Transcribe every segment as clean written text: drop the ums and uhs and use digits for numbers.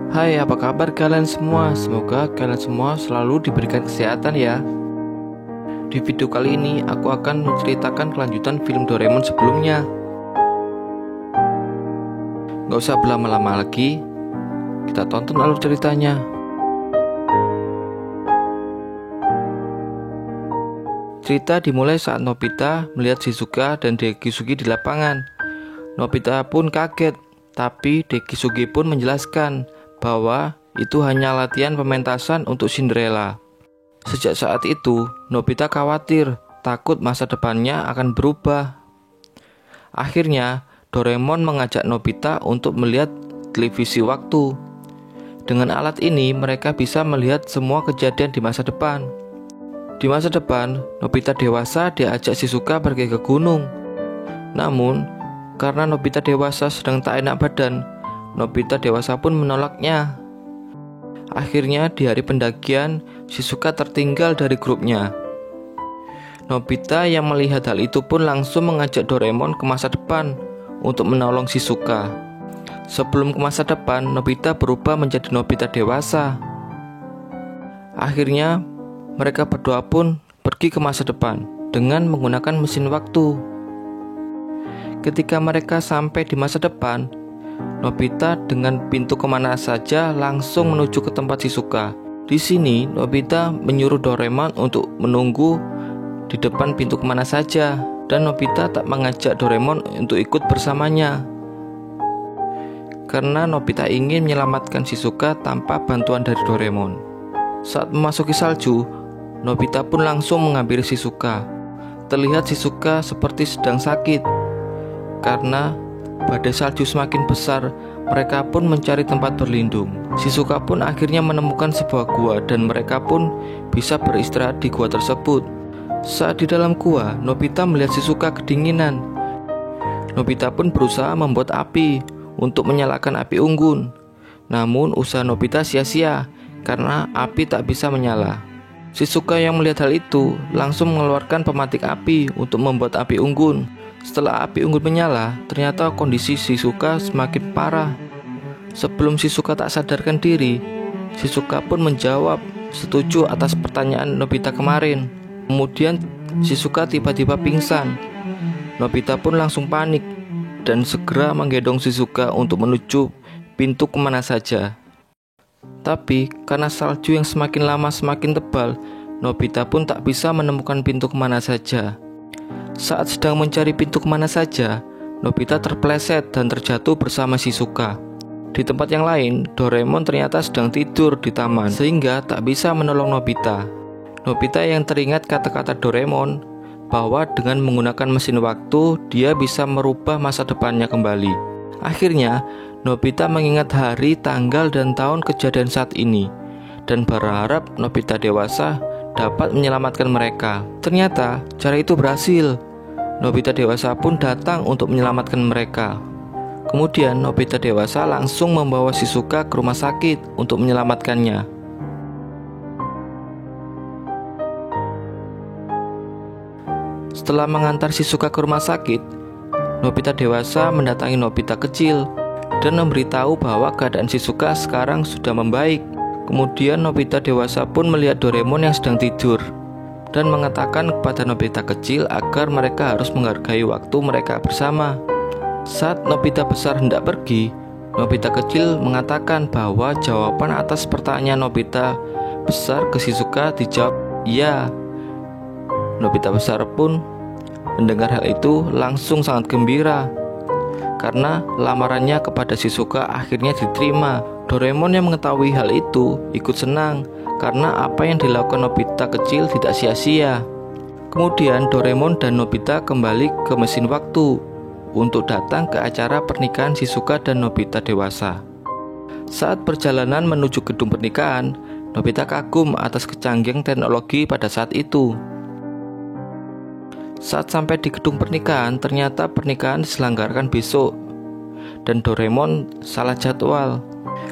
Hai, apa kabar kalian semua? Semoga kalian semua selalu diberikan kesehatan ya. Di video kali ini aku akan menceritakan kelanjutan film Doraemon sebelumnya. Gak usah berlama-lama lagi, kita tonton alur ceritanya. Cerita dimulai saat Nobita melihat Shizuka dan Dekisugi di lapangan. Nobita pun kaget, tapi Dekisugi pun menjelaskan bahwa itu hanya latihan pementasan untuk Cinderella. Sejak saat itu, Nobita khawatir, takut masa depannya akan berubah. Akhirnya, Doraemon mengajak Nobita untuk melihat televisi waktu. Dengan alat ini, mereka bisa melihat semua kejadian di masa depan. Di masa depan, Nobita dewasa diajak Shizuka pergi ke gunung. Namun, karena Nobita dewasa sedang tak enak badan, Nobita dewasa pun menolaknya. Akhirnya di hari pendakian, Shizuka tertinggal dari grupnya. Nobita yang melihat hal itu pun langsung mengajak Doraemon ke masa depan untuk menolong Shizuka. Sebelum ke masa depan, Nobita berubah menjadi Nobita dewasa. Akhirnya, mereka berdua pun pergi ke masa depan dengan menggunakan mesin waktu. Ketika mereka sampai di masa depan, Nobita dengan pintu kemana saja langsung menuju ke tempat Shizuka. Di sini, Nobita menyuruh Doraemon untuk menunggu di depan pintu kemana saja, dan Nobita tak mengajak Doraemon untuk ikut bersamanya. Karena Nobita ingin menyelamatkan Shizuka tanpa bantuan dari Doraemon. Saat memasuki salju, Nobita pun langsung menghampiri Shizuka. Terlihat Shizuka seperti sedang sakit. Karena badai salju semakin besar, mereka pun mencari tempat berlindung. Shizuka pun akhirnya menemukan sebuah gua dan mereka pun bisa beristirahat di gua tersebut. Saat di dalam gua, Nobita melihat Shizuka kedinginan. Nobita pun berusaha membuat api untuk menyalakan api unggun. Namun usaha Nobita sia-sia karena api tak bisa menyala. Shizuka yang melihat hal itu langsung mengeluarkan pematik api untuk membuat api unggun. Setelah api unggun menyala, ternyata kondisi Shizuka semakin parah. Sebelum Shizuka tak sadarkan diri, Shizuka pun menjawab setuju atas pertanyaan Nobita kemarin. Kemudian Shizuka tiba-tiba pingsan. Nobita pun langsung panik dan segera menggendong Shizuka untuk menuju pintu kemana saja. Tapi karena salju yang semakin lama semakin tebal, Nobita pun tak bisa menemukan pintu kemana saja. Saat sedang mencari pintu kemana saja, Nobita terpleset dan terjatuh bersama Shizuka. Di tempat yang lain, Doraemon ternyata sedang tidur di taman, sehingga tak bisa menolong Nobita. Nobita yang teringat kata-kata Doraemon bahwa dengan menggunakan mesin waktu, dia bisa merubah masa depannya kembali. Akhirnya, Nobita mengingat hari, tanggal, dan tahun kejadian saat ini, dan berharap Nobita dewasa dapat menyelamatkan mereka. Ternyata, cara itu berhasil. Nobita dewasa pun datang untuk menyelamatkan mereka. Kemudian Nobita dewasa langsung membawa Shizuka ke rumah sakit untuk menyelamatkannya. Setelah mengantar Shizuka ke rumah sakit, Nobita dewasa mendatangi Nobita kecil dan memberitahu bahwa keadaan Shizuka sekarang sudah membaik. Kemudian Nobita dewasa pun melihat Doraemon yang sedang tidur dan mengatakan kepada Nobita kecil agar mereka harus menghargai waktu mereka bersama. Saat Nobita besar hendak pergi, Nobita kecil mengatakan bahwa jawaban atas pertanyaan Nobita besar ke Shizuka dijawab iya. Nobita besar pun mendengar hal itu langsung sangat gembira karena lamarannya kepada Shizuka akhirnya diterima. Doraemon yang mengetahui hal itu ikut senang karena apa yang dilakukan Nobita kecil tidak sia-sia. Kemudian Doraemon dan Nobita kembali ke mesin waktu untuk datang ke acara pernikahan Shizuka dan Nobita dewasa. Saat perjalanan menuju gedung pernikahan, Nobita kagum atas kecanggihan teknologi pada saat itu. Saat sampai di gedung pernikahan, ternyata pernikahan diselenggarakan besok dan Doraemon salah jadwal.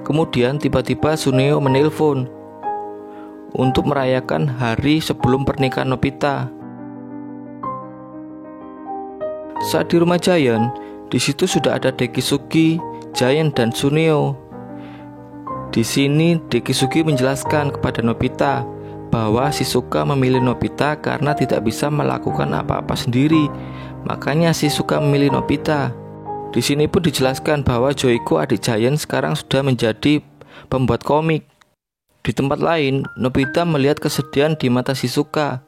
Kemudian tiba-tiba Suneo menelpon untuk merayakan hari sebelum pernikahan Nobita. Saat di rumah Giant, di situ sudah ada Dekisugi, Giant dan Suneo. Di sini Dekisugi menjelaskan kepada Nobita bahwa Shizuka memilih Nobita karena tidak bisa melakukan apa-apa sendiri. Makanya Shizuka memilih Nobita. Di sini pun dijelaskan bahwa Joiko, adik Giant, sekarang sudah menjadi pembuat komik. Di tempat lain, Nobita melihat kesedihan di mata Shizuka.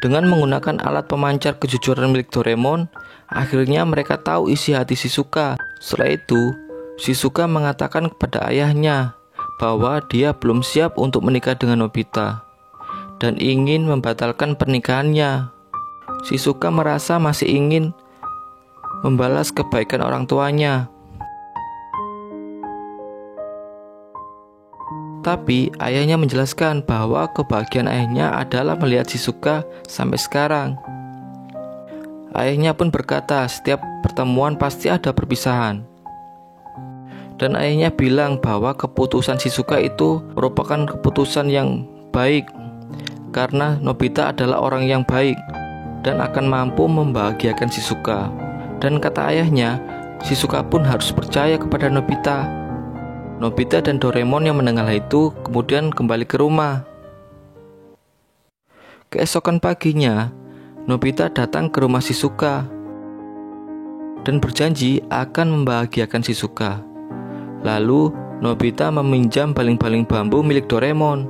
Dengan menggunakan alat pemancar kejujuran milik Doraemon, akhirnya mereka tahu isi hati Shizuka. Setelah itu, Shizuka mengatakan kepada ayahnya bahwa dia belum siap untuk menikah dengan Nobita dan ingin membatalkan pernikahannya. Shizuka merasa masih ingin membalas kebaikan orang tuanya. Tapi ayahnya menjelaskan bahwa kebahagiaan ayahnya adalah melihat Shizuka sampai sekarang. Ayahnya pun berkata setiap pertemuan pasti ada perpisahan. Dan ayahnya bilang bahwa keputusan Shizuka itu merupakan keputusan yang baik, karena Nobita adalah orang yang baik dan akan mampu membahagiakan Shizuka. Dan kata ayahnya, Shizuka pun harus percaya kepada Nobita. Nobita dan Doraemon yang mendengar hal itu kemudian kembali ke rumah. Keesokan paginya, Nobita datang ke rumah Shizuka dan berjanji akan membahagiakan Shizuka. Lalu Nobita meminjam baling-baling bambu milik Doraemon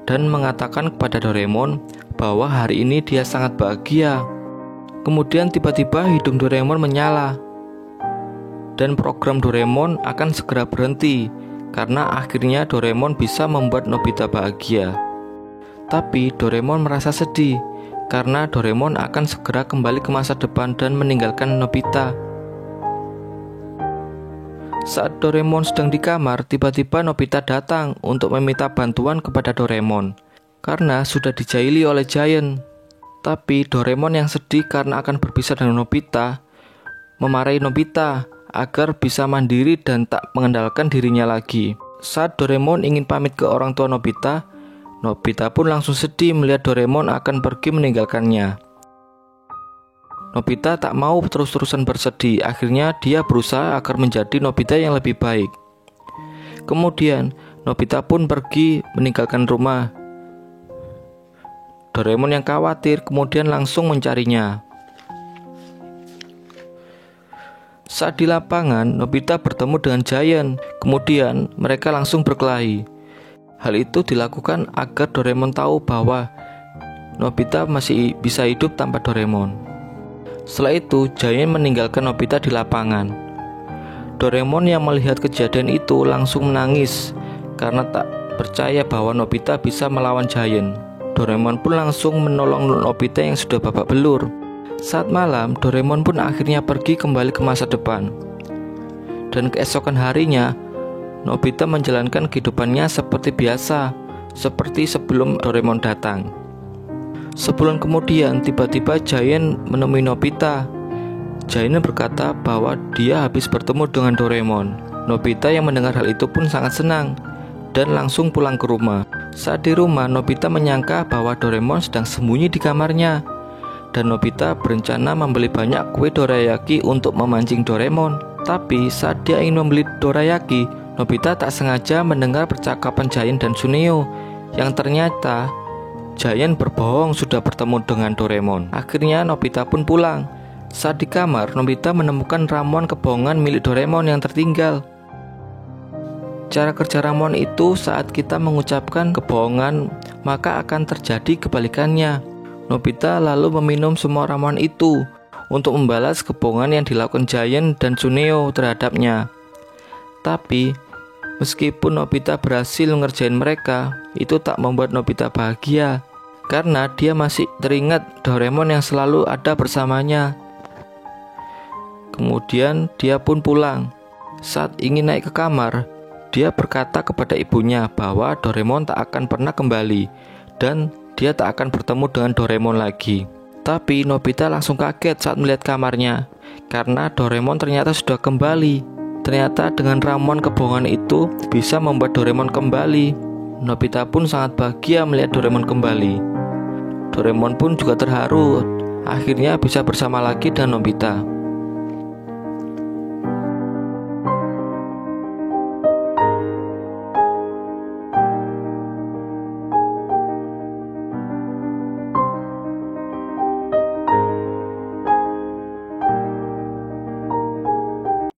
dan mengatakan kepada Doraemon bahwa hari ini dia sangat bahagia. Kemudian tiba-tiba hidung Doraemon menyala dan program Doraemon akan segera berhenti karena akhirnya Doraemon bisa membuat Nobita bahagia. Tapi Doraemon merasa sedih karena Doraemon akan segera kembali ke masa depan dan meninggalkan Nobita. Saat Doraemon sedang di kamar, tiba-tiba Nobita datang untuk meminta bantuan kepada Doraemon karena sudah dijahili oleh Giant. Tapi Doraemon yang sedih karena akan berpisah dengan Nobita memarahi Nobita agar bisa mandiri dan tak mengandalkan dirinya lagi. Saat Doraemon ingin pamit ke orang tua Nobita, Nobita pun langsung sedih melihat Doraemon akan pergi meninggalkannya. Nobita tak mau terus-terusan bersedih. Akhirnya dia berusaha agar menjadi Nobita yang lebih baik. Kemudian Nobita pun pergi meninggalkan rumah. Doraemon yang khawatir kemudian langsung mencarinya. Saat di lapangan, Nobita bertemu dengan Giant. Kemudian mereka langsung berkelahi. Hal itu dilakukan agar Doraemon tahu bahwa Nobita masih bisa hidup tanpa Doraemon. Setelah itu, Giant meninggalkan Nobita di lapangan. Doraemon yang melihat kejadian itu langsung menangis karena tak percaya bahwa Nobita bisa melawan Giant. Doraemon pun langsung menolong Nobita yang sudah babak belur. Saat malam, Doraemon pun akhirnya pergi kembali ke masa depan. Dan keesokan harinya, Nobita menjalankan kehidupannya seperti biasa, seperti sebelum Doraemon datang. Sebulan kemudian, tiba-tiba Giant menemui Nobita. Giant berkata bahwa dia habis bertemu dengan Doraemon. Nobita yang mendengar hal itu pun sangat senang dan langsung pulang ke rumah. Saat di rumah, Nobita menyangka bahwa Doraemon sedang sembunyi di kamarnya. Dan Nobita berencana membeli banyak kue dorayaki untuk memancing Doraemon. Tapi saat dia ingin membeli dorayaki, Nobita tak sengaja mendengar percakapan Giant dan Suneo, yang ternyata Giant berbohong sudah bertemu dengan Doraemon. Akhirnya Nobita pun pulang. Saat di kamar, Nobita menemukan ramuan kebohongan milik Doraemon yang tertinggal. Cara kerja ramuan itu saat kita mengucapkan kebohongan, maka akan terjadi kebalikannya. Nobita lalu meminum semua ramuan itu untuk membalas kebohongan yang dilakukan Giant dan Suneo terhadapnya. Tapi meskipun Nobita berhasil mengerjain mereka, itu tak membuat Nobita bahagia karena dia masih teringat Doraemon yang selalu ada bersamanya. Kemudian dia pun pulang. Saat ingin naik ke kamar, dia berkata kepada ibunya bahwa Doraemon tak akan pernah kembali dan dia tak akan bertemu dengan Doraemon lagi. Tapi Nobita langsung kaget saat melihat kamarnya karena Doraemon ternyata sudah kembali. Ternyata dengan ramuan kebohongan itu bisa membuat Doraemon kembali. Nobita pun sangat bahagia melihat Doraemon kembali. Doraemon pun juga terharu akhirnya bisa bersama lagi dengan Nobita.